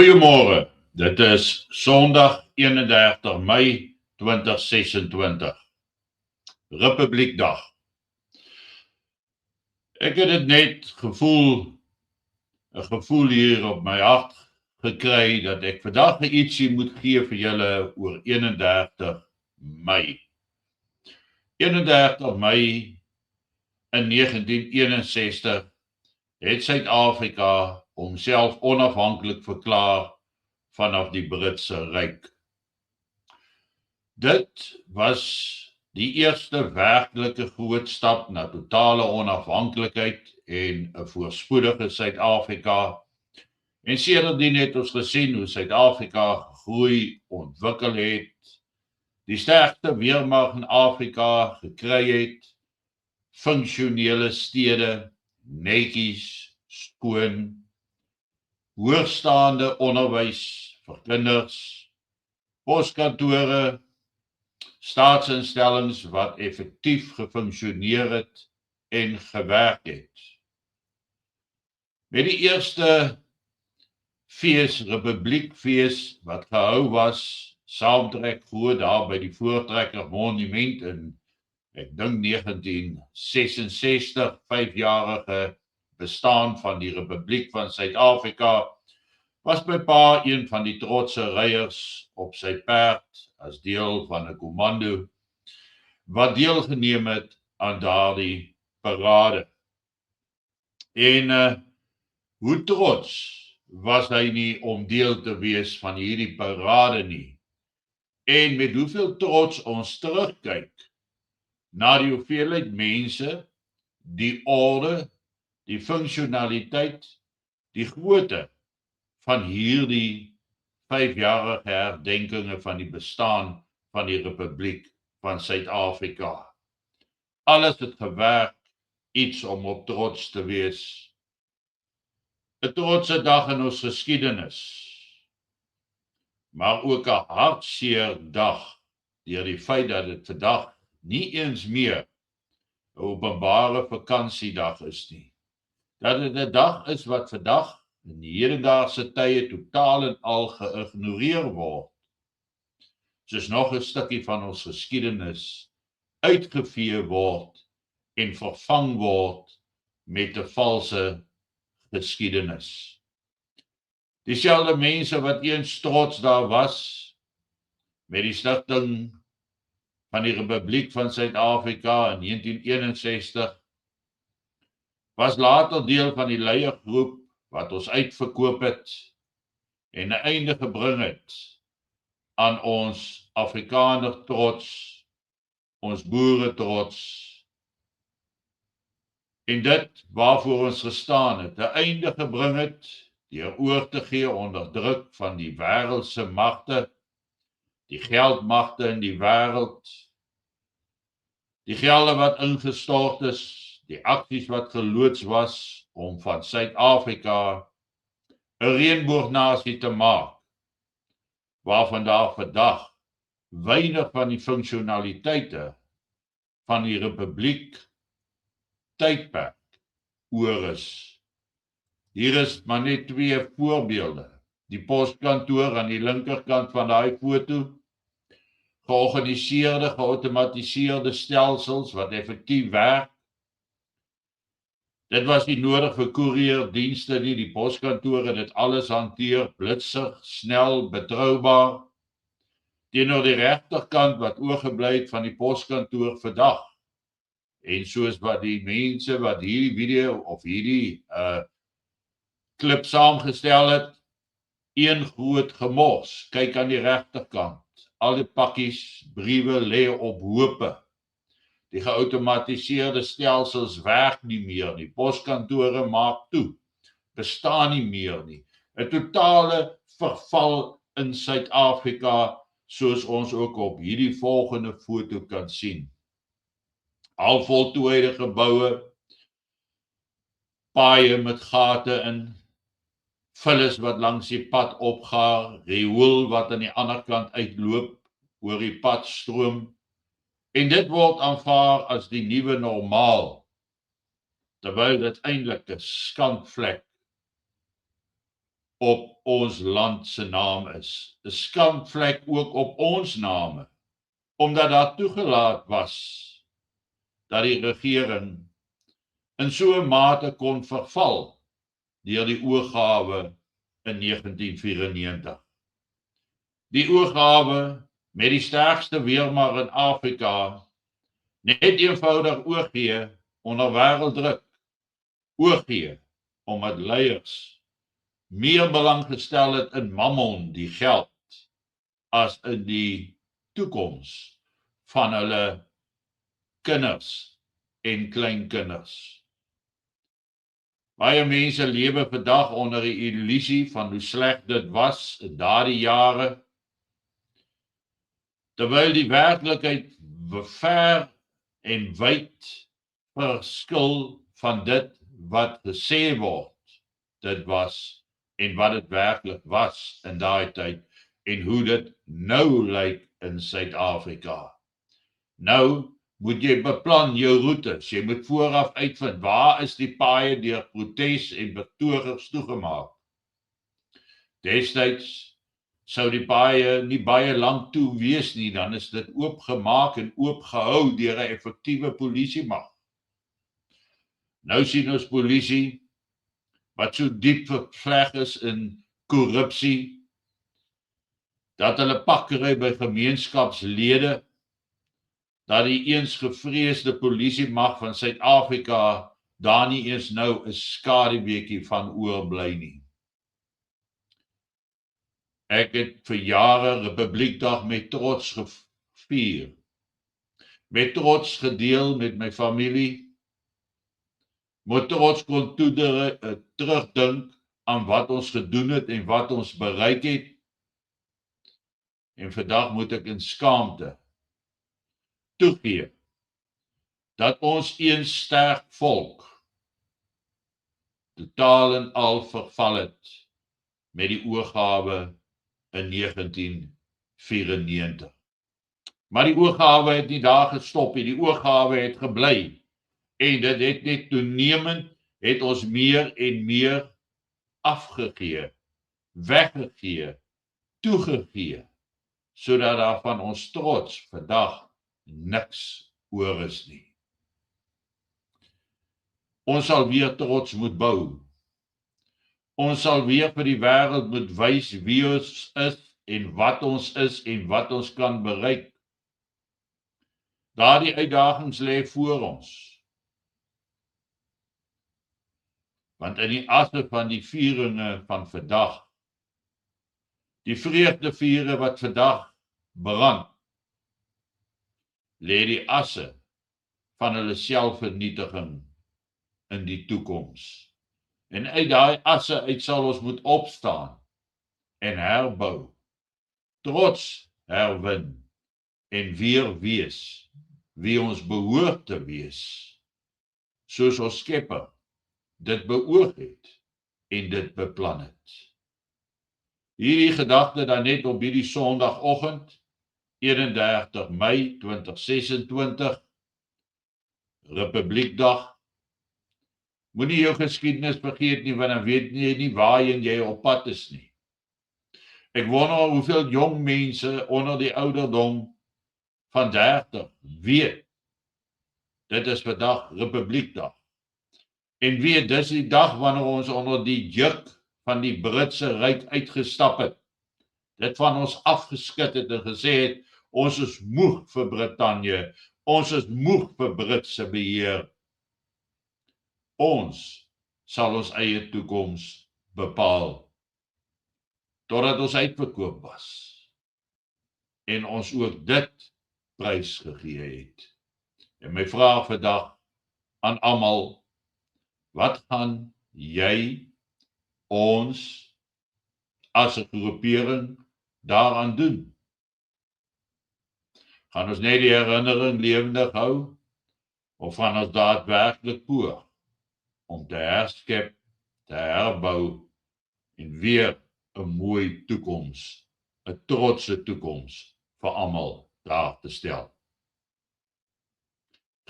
Goeiemôre. Dit is Sondag 31 Mei 2026. Republiekdag. Ek het dit net gevoel 'n gevoel hier op my hart gekry dat ek vandag ietsie moet gee vir julle oor 31 Mei. 31 Mei in 1961 het Suid-Afrika homself onafhanklik verklaar vanaf die Britse Ryk. Dit was die eerste werklike groot stap na totale onafhanklikheid en 'n voorspoedige Suid-Afrika. En sedertdien het ons gesien hoe Suid-Afrika gegroei, ontwikkel het, die sterkste weermag in Afrika gekry het, funksionele stede, netjies, skoon, hoogstaande onderwys vir kinders, poskantore, staatsinstellings wat effektief gefunksioneer het en gewerk het. Met die eerste fees, Republiekfees wat gehou was, saamtrek voor daar by die Voortrekker Monument in, ek dink 1966, 5-jarige bestaan van die Republiek van Suid-Afrika, was my pa een van die trotse ryers op sy perd as deel van 'n kommando wat deelgeneem het aan daardie parade. En hoe trots was hy nie om deel te wees van hierdie parade nie. En met hoeveel trots ons terugkyk na die hoeveelheid mense, die orde, die funksionaliteit, die grootte van hierdie 5-jarige herdenkinge van die bestaan van die Republiek van Suid-Afrika. Alles het gewerk, iets om op trots te wees. 'n trotse dag in ons geskiedenis, maar ook 'n hartseer dag deur die feit dat dit vandag nie eens meer 'n openbare vakansiedag is nie. Dat dit 'n dag is wat vandag in die hedendaagse tye totaal en al geïgnoreer word. Soos nog 'n stukkie van ons geskiedenis uitgevee word en vervang word met 'n valse geskiedenis. Dieselfde mense wat eens trots daar was met die stigting van die Republiek van Suid-Afrika in 1961, was later deel van die leiergroep wat ons uitverkoop het en 'n einde gebring het aan ons Afrikaner trots, ons boere trots, en dit waarvoor ons gestaan het, 'n einde gebring het deur oor te gee onder druk van die wêreldse magte, die geldmagte in die wêreld, die gelde wat ingestort is, die aksies wat geloods was om van Suid-Afrika 'n reënboognasie te maak, waarvan daar vandag weinig van die funksionaliteite van die Republiek tydperk oor is. Hier is maar net 2 voorbeelde. Die poskantoor aan die linkerkant van daai foto, georganiseerde, geautomatiseerde stelsels wat effektief werk. Dit was nie nodig vir koerierdienste nie, die poskantore het dit alles hanteer, blitsig, snel, betroubaar. Teenoor die regterkant wat oorgebly het van die poskantoor vandag. En soos wat die mense wat hierdie video of hierdie klip saamgestel het, een groot gemors. Kyk aan die regterkant. Al die pakkies, briewe lê op hope. Die geautomatiseerde stelsels werk nie meer nie. Poskantore maak toe. Bestaan nie meer nie. 'n totale verval in Suid-Afrika, soos ons ook op hierdie volgende foto kan sien. Al voltooide geboue, paaie met gate in, vullis wat langs die pad opgaar, riool wat aan die ander kant uitloop, oor die pad stroom, en dit word aanvaar as die nuwe normaal, terwyl dit eintlik 'n skandvlek op ons land se naam is. 'n Skamvlek ook op ons name, omdat daar toegelaat was dat die regering in so 'n mate kon verval deur die oorgawe in 1994. Die oorgawe met die sterkste weermag in Afrika net eenvoudig oorgee onder wêrelddruk, oorgee omdat leiers meer belang gestel het in mammon, die geld, as in die toekoms van hulle kinders en kleinkinders. Baie mense lewe vandag onder die illusie van hoe sleg dit was in daardie jare, terwyl die werklikheid ver en wyd verskil van dit wat gesê word dit was en wat dit werklik was in daai tyd en hoe dit nou lyk in Suid-Afrika. Nou moet jy beplan jou roetes. Jy moet vooraf uitvind waar is die paaie deur protes en betogers toegemaak. Destyds sou die paaie nie baie lank toe wees nie, dan is dit oopgemaak en oopgehou deur 'n effektiewe polisiemag. Nou sien ons polisie wat so diep vervleg is in korrupsie, dat hulle pakkery by gemeenskapslede, dat die eens gevreesde polisiemag van Suid-Afrika daar nie eens nou 'n skaduweetjie van oorbly nie. Ek het vir jare Republiekdag met trots gevier, met trots gedeel met my familie, met trots kon terugdink aan wat ons gedoen het en wat ons bereik het, en vandag moet ek in skaamte toegee dat ons een sterk volk totaal en al verval het met die oorgawe in 1994. Maar die oorgawe het nie daar gestop nie, die oorgawe het gebly en dit het net toenemend het ons meer en meer afgegee, weggegee, toegegee, sodat daar van ons trots vandag niks oor is nie. Ons sal weer trots moet bou. Ons sal weer vir die wêreld moet wys wie ons is en wat ons is en wat ons kan bereik. Daardie uitdagings lê voor ons. Want in die asse van die vieringe van vandag, die vreugdevuure wat vandag brand, lê die asse van hulle selfvernietiging in die toekoms. En uit daai asse uit sal ons moet opstaan en herbou, trots herwin en weer wees wie ons behoort te wees, soos ons Skepper dit beoog het en dit beplan het. Hierdie gedagte dan net op hierdie Sondagoggend, 31 Mei 2026, Republiekdag. Moenie jou geskiedenis vergeet nie, want dan weet jy nie waarheen jy op pad is nie. Ek wonder hoeveel jong mense onder die ouderdom van 30 weet, dit is vandag Republiekdag. En weet, dis die dag wanneer ons onder die juk van die Britse ryk uitgestap het, dit van ons afgeskit het en gesê het, ons is moeg vir Brittanje, ons is moeg vir Britse beheer. Ons sal ons eie toekoms bepaal, totdat ons uitverkoop was, en ons ook dit prys gegee het. En my vraag vandag aan almal, wat gaan jy, ons, as 'n groepering daaraan doen? Gaan ons net die herinnering lewendig hou, of gaan ons daadwerklik poog om te herskep, te herbou en weer 'n mooi toekoms, 'n trotse toekoms vir almal daar te stel.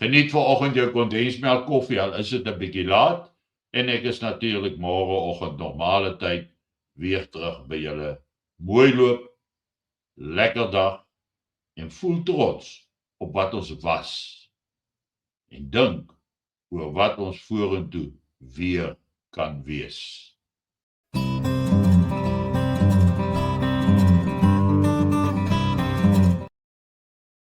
Geniet vanoggend jou kondensmelk koffie, al is dit 'n bietjie laat, en ek is natuurlik môreoggend normale tyd weer terug by julle. Mooi loop, lekker dag en voel trots op wat ons was. En dink oor wat ons vorentoe weer kan wees.